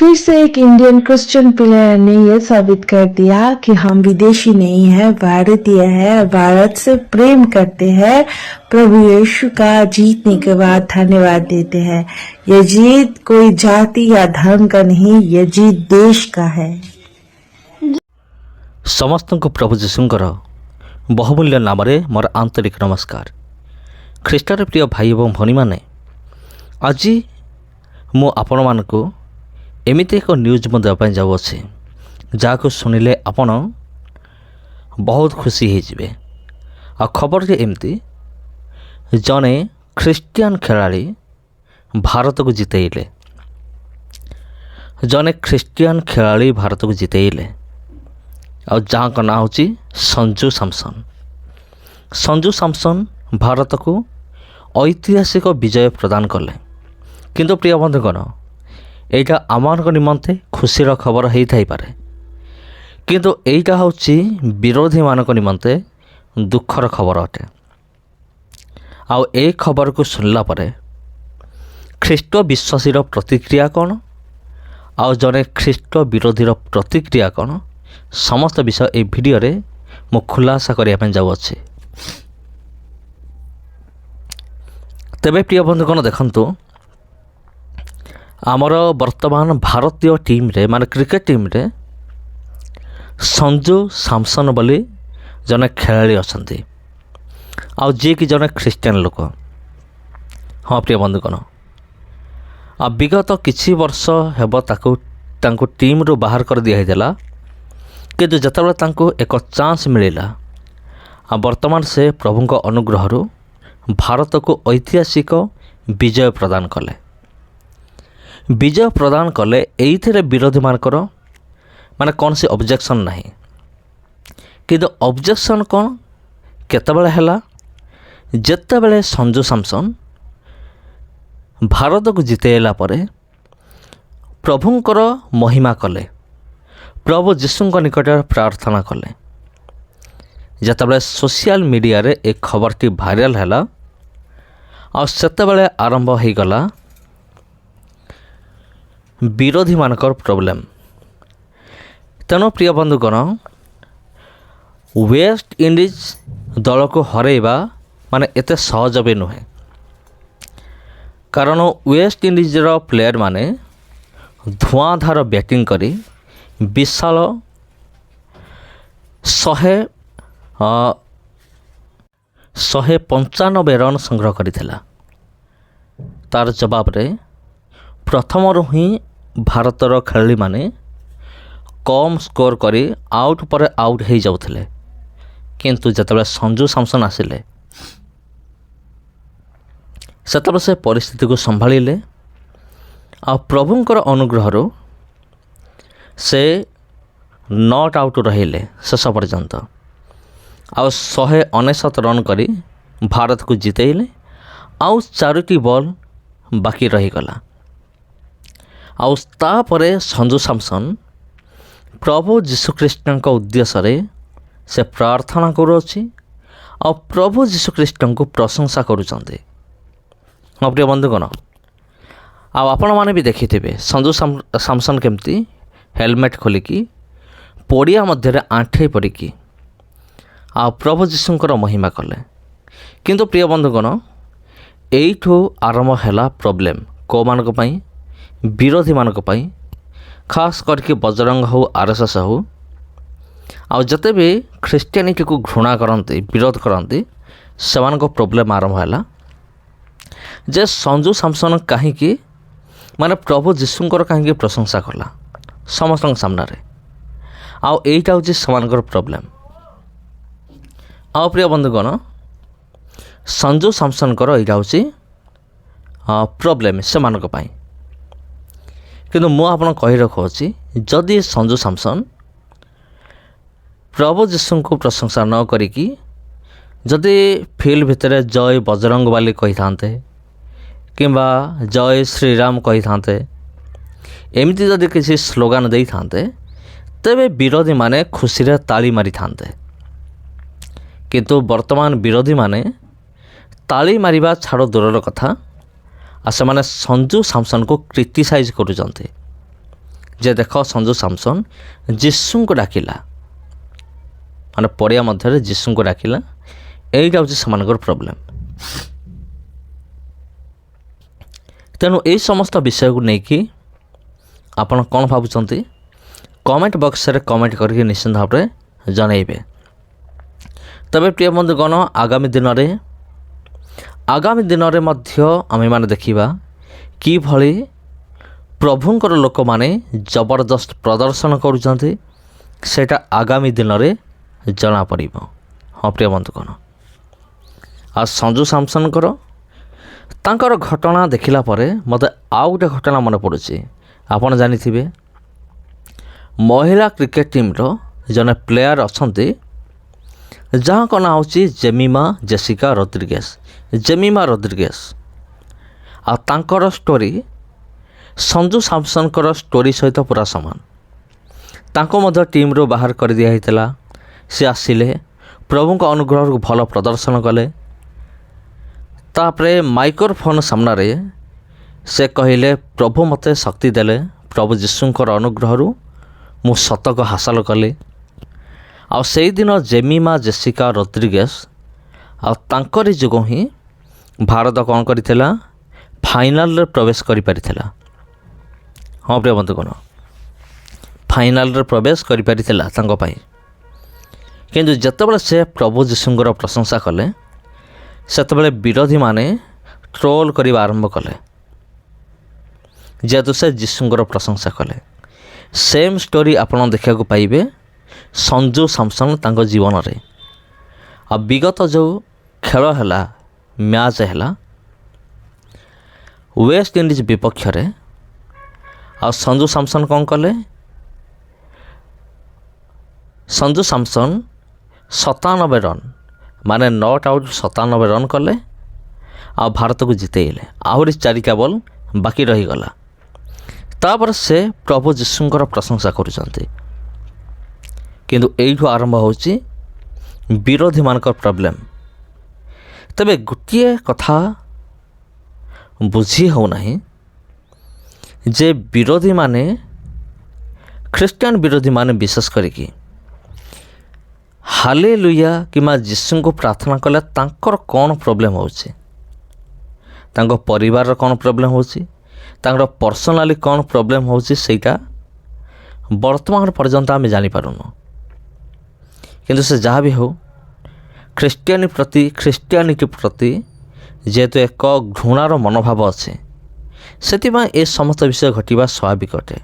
फिर से एक इंडियन क्रिश्चियन प्लेयर ने यह साबित कर दिया कि हम विदेशी नहीं है, भारतीय है, भारत से प्रेम करते हैं। प्रभु यीशु का जीतने के बाद धन्यवाद देते हैं। यह जीत कोई जाति या धर्म का नहीं, यह जीत देश का है। समस्त को प्रभु जीशुंकर बहुमूल्य नाम मोर आंतरिक नमस्कार। ख्रीष्टर प्रिय भाई और भनी मैंने आज मु आपण मानक एमती एक न्यूज देवाई जाऊँगी जहाँ शुणिले आपण बहुत खुशी होइजिबे। आ खबर जे एमती जने ख्रीस्टियन खेलाड़ी भारत को जितेइले, जने ख्रीस्टियन खेलाड़ी भारत को जितेइले और जहाँ का ना होची संजू सैमसन। संजू सैमसन भारत को ऐतिहासिक विजय प्रदान कले। किंतु प्रिय बंधुगण एटा आमान निमंते खुशीर खबर हो थाई पारे, किंतु एटा होची विरोधी मानक निमंते दुखर खबर अटे। आउ ए खबर को सुनला परे ख्रीष्ट विश्वासीर प्रतिक्रिया कौन आउ जने ख्रीष्ट विरोधीर प्रतिक्रिया कौन समस्त विषय ए भिडियो रे मु खुलासा करने जाऊँगी। तेबे प्रिय बंधुगण देखंतु आमर वर्तमान भारतीय टीम रे माने क्रिकेट टीम रे संजू सैमसन बोली जने खेलाड़ी अछंती आउ जे कि जने ख्रीस्टियन लोक। हाँ प्रिय बंधुगण आ विगत किछि वर्ष हेब तांको टीम रू बाहर कर दिया हैदला, किंतु जतबेले तांको एक चांस मिलिला आ वर्तमान से प्रभुଙ୍କ अनुग्रहରୁ भारत को ऐतिहासिक विजय प्रदान कले। विजय प्रदान कले एइथिरे विरोधी मानकर माने कौन सी ऑब्जेक्शन नहीं, किंतु ऑब्जेक्शन कौन केतेबेले हैला जेतेबेले संजू सैमसन भारत को जितेला परे प्रभुंकर महिमा कले, प्रभु जीशुଙ୍କ निकटରେ प्रार्थना कले। जेतेबेले सोशल मीडिया रे एक खबरटी भाइराल हैला और सेतेबेले आरंभ हो गला विरोधी मानकर प्रॉब्लम। तेणु प्रिय बंधुगण वेस्ट इंडीज दल को हरैबा माने एते सहज भी नुहे, कारण वेस्ट इंडीजर प्लेयर माने धुआंधार बैटिंग करी विशाल 195 रन संग्रह करथिला। तार जवाब रे प्रथम ही भारतर खेलाड़ी माने कम स्कोर करी आउट पर आउट हो जाउथिले, किंतु जतबेले संजू सैमसन आसिले सेतबेले से परिस्थिति को संभाଳିले आ प्रभुंकर अनुग्रहରୁ से नॉट आउट रहिले शेष पर्यंत आ 199 रन करी भारत को जितेइले। आउ 4टी बॉल बाकी रहीगला। आउ तापरे संजू सैमसन प्रभु जीशुख्रीष्ट उद्देश्य रे से प्रार्थना करुछि और प्रभु जीशुख्रीष्ट को प्रशंसा करुचंते। हाँ प्रिय बंधुगण आपण माने भी देखिथिबे संजू सैमसन केमती हेलमेट खोलिकी पड़िया मध्य आंठे पड़िकी आ प्रभु जीशुंकर महिमा कले। किंतु प्रिय बंधुगण एइठो आरंभ हैला प्रॉब्लम को मानक पई विरोधी मानक पई, खास करके बजरंग हो आरएसएस हो आ जते भी ख्रीस्टियानिटी को घृणा करते विरोध करते सेमानक प्रॉब्लम आरंभ हैला जे संजू सैमसन कहीं माने प्रभु जीशुंकर कहीं प्रशंसा कला समस्त सामने आउ एइटा होची सेमानकर प्रॉब्लम। आ प्रिय बंधुगण संजू सैमसनकर एइटा होची प्रॉब्लम सेमानक पई, किंतु मु आपन कहि रखुछि जदि संजू सैमसन प्रभु जीशु को प्रशंसा न करिकी जदि फील्ड भितर जय बजरंग बाली कही थांते किंबा जय श्रीराम कही थांते एमती जदि किसी स्लोगान दे थांते तेबे विरोधी माने खुशी रे ताली मारी थांते, किंतु वर्तमान विरोधी माने ताली मारिबा छाड़ दूरर कथा आ से माने संजू सैमसन को क्रिटिसाइज करुचंते। ଯେ ଦେଖ ସଞ୍ଜୁ ସାମସନ୍ ଯୀଶୁଙ୍କୁ ଡାକିଲା, ମାନେ ପଡ଼ିଆ ମଧ୍ୟରେ ଯୀଶୁଙ୍କୁ ଡାକିଲା। ଏଇଟା ହେଉଛି ସେମାନଙ୍କର ପ୍ରୋବ୍ଲେମ୍। ତେଣୁ ଏହି ସମସ୍ତ ବିଷୟକୁ ନେଇକି ଆପଣ କ'ଣ ଭାବୁଛନ୍ତି କମେଣ୍ଟ ବକ୍ସରେ କମେଣ୍ଟ କରିକି ନିଶ୍ଚିନ୍ତ ଭାବରେ ଜଣାଇବେ। ତେବେ ପ୍ରିୟ ବନ୍ଧୁଗଣ, ଆଗାମୀ ଦିନରେ ମଧ୍ୟ ଆମେମାନେ ଦେଖିବା କିଭଳି ପ୍ରଭୁଙ୍କର ଲୋକମାନେ ଜବରଦସ୍ତ ପ୍ରଦର୍ଶନ କରୁଛନ୍ତି, ସେଇଟା ଆଗାମୀ ଦିନରେ ଜଣାପଡ଼ିବ। ହଁ ପ୍ରିୟ ବନ୍ଧୁଗଣ, ଆଉ ସଞ୍ଜୁ ସାମସନ୍ଙ୍କର ତାଙ୍କର ଘଟଣା ଦେଖିଲା ପରେ ମୋତେ ଆଉ ଗୋଟେ ଘଟଣା ମନେ ପଡ଼ୁଛି। ଆପଣ ଜାଣିଥିବେ ମହିଳା କ୍ରିକେଟ ଟିମ୍ର ଜଣେ ପ୍ଲେୟାର ଅଛନ୍ତି ଯାହାଙ୍କ ନାଁ ହେଉଛି ଜେମିମା ଜେସିକା ରୋଦ୍ରିଗେସ୍। ଆଉ ତାଙ୍କର ଷ୍ଟୋରି ସଞ୍ଜୁ ସାମସନ୍ଙ୍କର ଷ୍ଟୋରି ସହିତ ପୁରା ସମାନ। ତାଙ୍କୁ ମଧ୍ୟ ଟିମ୍ରୁ ବାହାର କରିଦିଆ ହେଇଥିଲା। ସେ ଆସିଲେ, ପ୍ରଭୁଙ୍କ ଅନୁଗ୍ରହକୁ ଭଲ ପ୍ରଦର୍ଶନ କଲେ। ତାପରେ ମାଇକ୍ରୋଫୋନ୍ ସାମ୍ନାରେ ସେ କହିଲେ, ପ୍ରଭୁ ମୋତେ ଶକ୍ତି ଦେଲେ, ପ୍ରଭୁ ଯୀଶୁଙ୍କର ଅନୁଗ୍ରହରୁ ମୁଁ ଶତକ ହାସଲ କଲି। ଆଉ ସେଇଦିନ ଜେମିମା ଜେସିକା ରୋଦ୍ରିଗେସ୍ ଆଉ ତାଙ୍କରି ଯୋଗୁଁ ହିଁ ଭାରତ କ'ଣ କରିଥିଲା, ଫାଇନାଲରେ ପ୍ରବେଶ କରିପାରିଥିଲା। ହଁ ପ୍ରିୟ ବନ୍ଧୁଗଣ, ଫାଇନାଲରେ ପ୍ରବେଶ କରିପାରିଥିଲା ତାଙ୍କ ପାଇଁ। କିନ୍ତୁ ଯେତେବେଳେ ସେ ପ୍ରଭୁ ଯୀଶୁଙ୍କର ପ୍ରଶଂସା କଲେ, ସେତେବେଳେ ବିରୋଧୀମାନେ ଟ୍ରୋଲ୍ କରିବା ଆରମ୍ଭ କଲେ, ଯେହେତୁ ସେ ଯୀଶୁଙ୍କର ପ୍ରଶଂସା କଲେ। ସେମ୍ ଷ୍ଟୋରି ଆପଣ ଦେଖିବାକୁ ପାଇବେ ସଞ୍ଜୁ ସାମସନ୍ ତାଙ୍କ ଜୀବନରେ। ଆଉ ବିଗତ ଯେଉଁ ଖେଳ ହେଲା, ମ୍ୟାଚ୍ ହେଲା ୱେଷ୍ଟ ଇଣ୍ଡିଜ୍ ବିପକ୍ଷରେ, ଆଉ ସଞ୍ଜୁ ସାମସନ୍ କ'ଣ କଲେ, ସଞ୍ଜୁ ସାମସନ୍ 97 ରନ୍, ମାନେ ନଟ୍ ଆଉଟ୍ 97 ରନ୍ କଲେ ଆଉ ଭାରତକୁ ଜିତେଇଲେ। ଆହୁରି 4ଟା ବଲ୍ ବାକି ରହିଗଲା। ତାପରେ ସେ ପ୍ରଭୁ ଯୀଶୁଙ୍କର ପ୍ରଶଂସା କରୁଛନ୍ତି। କିନ୍ତୁ ଏଇଠୁ ଆରମ୍ଭ ହେଉଛି ବିରୋଧୀମାନଙ୍କର ପ୍ରୋବ୍ଲେମ୍। ତେବେ ଗୋଟିଏ କଥା ବୁଝି ହେଉନାହିଁ ଯେ ବିରୋଧୀମାନେ, ଖ୍ରୀଷ୍ଟିଆନ ବିରୋଧୀମାନେ ବିଶେଷ କରିକି ହାଲେଲୁୟା କିମ୍ବା ଯୀଶୁଙ୍କୁ ପ୍ରାର୍ଥନା କଲେ ତାଙ୍କର କ'ଣ ପ୍ରୋବ୍ଲେମ୍ ହେଉଛି, ତାଙ୍କ ପରିବାରର କ'ଣ ପ୍ରୋବ୍ଲେମ୍ ହେଉଛି, ତାଙ୍କର ପର୍ସନାଲି କ'ଣ ପ୍ରୋବ୍ଲେମ୍ ହେଉଛି, ସେଇଟା ବର୍ତ୍ତମାନ ପର୍ଯ୍ୟନ୍ତ ଆମେ ଜାଣିପାରୁନୁ। କିନ୍ତୁ ସେ ଯାହା ବି ହେଉ, ଖ୍ରୀଷ୍ଟିଆନିଟି ପ୍ରତି ଯେହେତୁ ଏକ ଘୃଣାର ମନୋଭାବ ଅଛି, ସେଥିପାଇଁ ଏ ସମସ୍ତ ବିଷୟ ଘଟିବା ସ୍ୱାଭାବିକ ଅଟେ।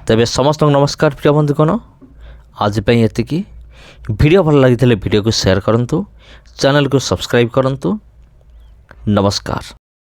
ତେବେ ସମସ୍ତଙ୍କୁ ନମସ୍କାର ପ୍ରିୟ ବନ୍ଧୁଗଣ, ଆଜି ପାଇଁ ଏତିକି। ଭିଡ଼ିଓ ଭଲ ଲାଗିଥିଲେ ଭିଡ଼ିଓକୁ ସେୟାର କରନ୍ତୁ, ଚ୍ୟାନେଲକୁ ସବସ୍କ୍ରାଇବ୍ କରନ୍ତୁ। ନମସ୍କାର।